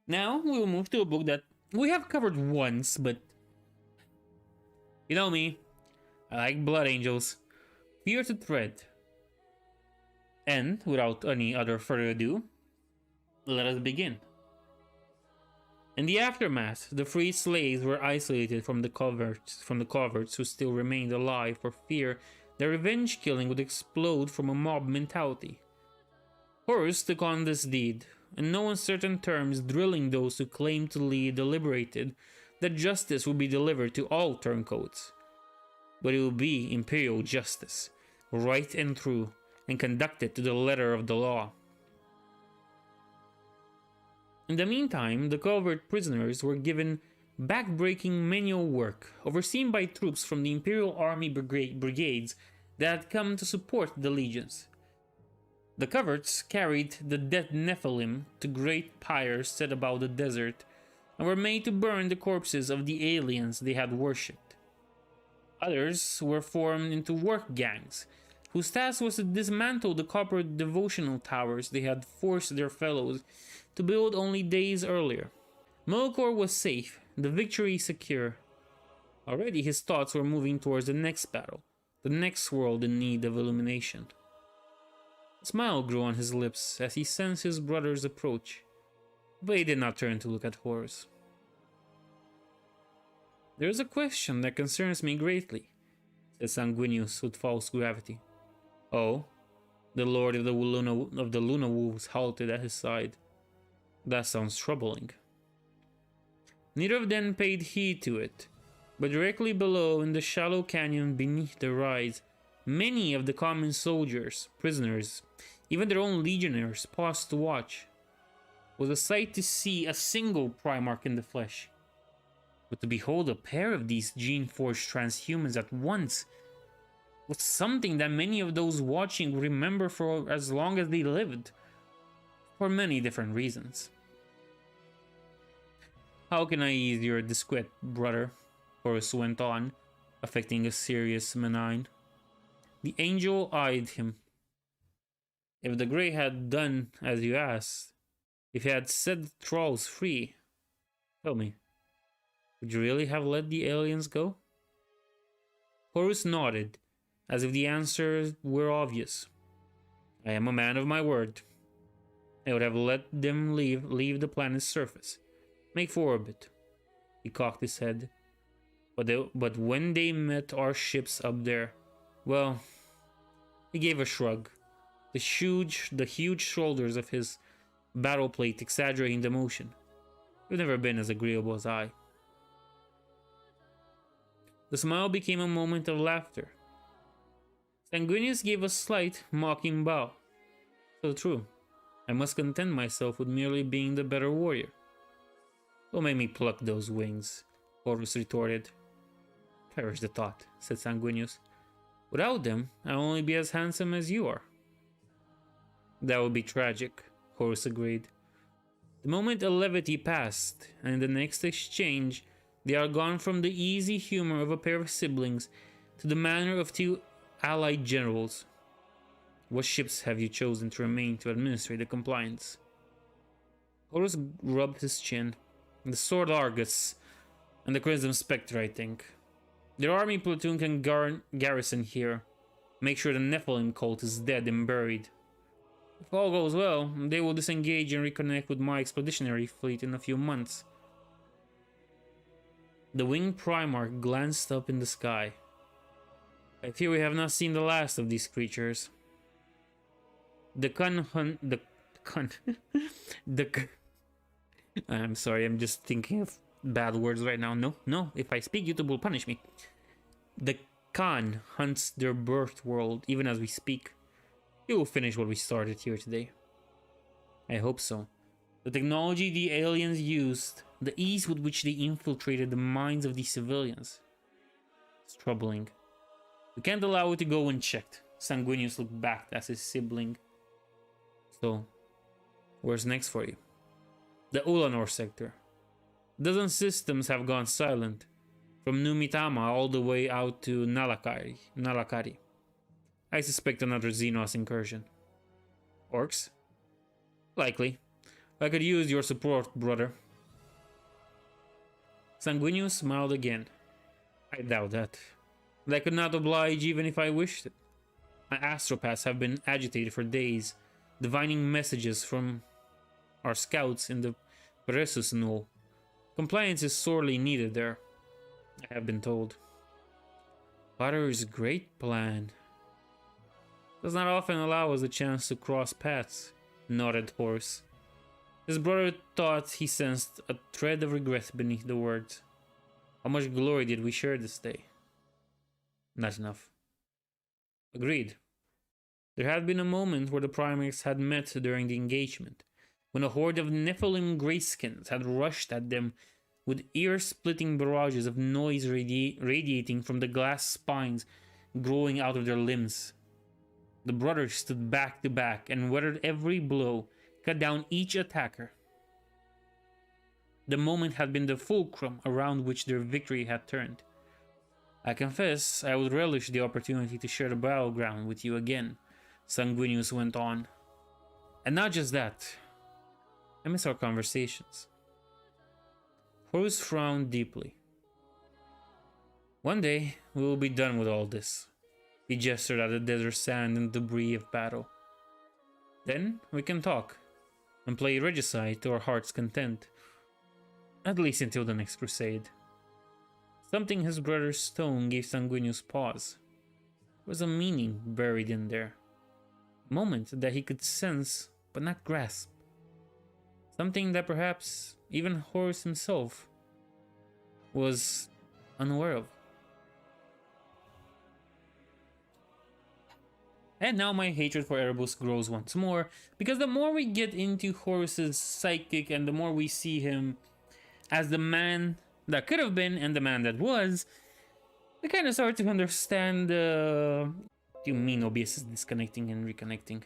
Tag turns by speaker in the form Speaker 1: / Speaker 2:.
Speaker 1: Now we'll move to a book that we have covered once, but you know me, I like Blood Angels. Fear to Tread. And without any other further ado, let us begin. In the aftermath, the freed slaves were isolated from the coverts who still remained alive for fear their revenge killing would explode from a mob mentality. Horus took on this deed, in no uncertain terms drilling those who claimed to lead the liberated that justice would be delivered to all turncoats. But it will be imperial justice, right and true, and conducted to the letter of the law. In the meantime, the covert prisoners were given back-breaking manual work, overseen by troops from the Imperial Army brigades that had come to support the legions. The coverts carried the dead Nephilim to great pyres set about the desert and were made to burn the corpses of the aliens they had worshipped. Others were formed into work gangs, whose task was to dismantle the copper devotional towers they had forced their fellows to build only days earlier. Melkor was safe, the victory secure. Already his thoughts were moving towards the next battle, the next world in need of illumination. A smile grew on his lips as he sensed his brother's approach, but he did not turn to look at Horus. "There is a question that concerns me greatly," said Sanguinius with false gravity. "Oh?" The Lord of the Luna Wolves halted at his side. "That sounds troubling." Neither of them paid heed to it, but directly below in the shallow canyon beneath the rise, many of the common soldiers, prisoners, even their own legionnaires paused to watch. It was a sight to see a single Primarch in the flesh, but to behold a pair of these gene-forged transhumans at once was something that many of those watching would remember for as long as they lived, for many different reasons. "How can I ease your disquiet, brother?" Horus went on, affecting a serious mien. The angel eyed him. "If the Grey had done as you asked, if he had set the thralls free, tell me, would you really have let the aliens go?" Horus nodded, as if the answer were obvious. "I am a man of my word. I would have let them leave the planet's surface, make for orbit." He cocked his head. But when they met our ships up there, well, he gave a shrug, the huge shoulders of his battle plate exaggerating the motion. "You've never been as agreeable as I." The smile became a moment of laughter. Sanguinius gave a slight, mocking bow. "So true. I must content myself with merely being the better warrior." "Don't make me pluck those wings," Horus retorted. "Perish the thought," said Sanguinius. "Without them, I'll only be as handsome as you are." "That would be tragic," Horus agreed. The moment of levity passed, and in the next exchange, they are gone from the easy humor of a pair of siblings to the manner of two allied generals. "What ships have you chosen to remain to administrate the compliance?" Horus rubbed his chin. "The Sword Argus and the Crimson Spectre, I think. Their army platoon can garrison here. Make sure the Nephilim cult is dead and buried. If all goes well, they will disengage and reconnect with my expeditionary fleet in a few months." The winged Primarch glanced up in the sky. "I fear we have not seen the last of these creatures." I'm sorry, I'm just thinking of bad words right now. No, if I speak, YouTube will punish me. "The Khan hunts their birth world even as we speak. He will finish what we started here today." "I hope so. The technology the aliens used, the ease with which they infiltrated the minds of these civilians. It's troubling. We can't allow it to go unchecked." Sanguinius looked back at his sibling. "So, where's next for you?" "The Ulanor sector. Dozen systems have gone silent, from Numitama all the way out to Nalakari. I suspect another Xenos incursion." "Orcs?" "Likely. I could use your support, brother. Sanguinius smiled again. I doubt that. But I could not oblige even if I wished it. My astropaths have been agitated for days, divining messages from our scouts in the Peresus Knoll. Compliance is sorely needed there, I have been told. Potter's great plan does not often allow us a chance to cross paths, nodded Horus. His brother thought he sensed a thread of regret beneath the words. How much glory did we share this day? Not enough. Agreed. There had been a moment where the primates had met during the engagement, when a horde of Nephilim greyskins had rushed at them with ear-splitting barrages of noise radiating from the glass spines growing out of their limbs. The brothers stood back to back and weathered every blow, cut down each attacker. The moment had been the fulcrum around which their victory had turned. I confess I would relish the opportunity to share the battleground with you again, Sanguinius went on. And not just that, I miss our conversations. Horus frowned deeply. One day, we will be done with all this. He gestured at the desert sand and debris of battle. Then we can talk, and play regicide to our heart's content. At least until the next crusade. Something his brother's tone gave Sanguinius pause. There was a meaning buried in there. A moment that he could sense but not grasp. Something that perhaps even Horus himself was unaware of. And now my hatred for Erebus grows once more, because the more we get into Horus's psychic and the more we see him as the man that could have been and the man that was, we kind of start to understand what do you mean OBS is disconnecting and reconnecting.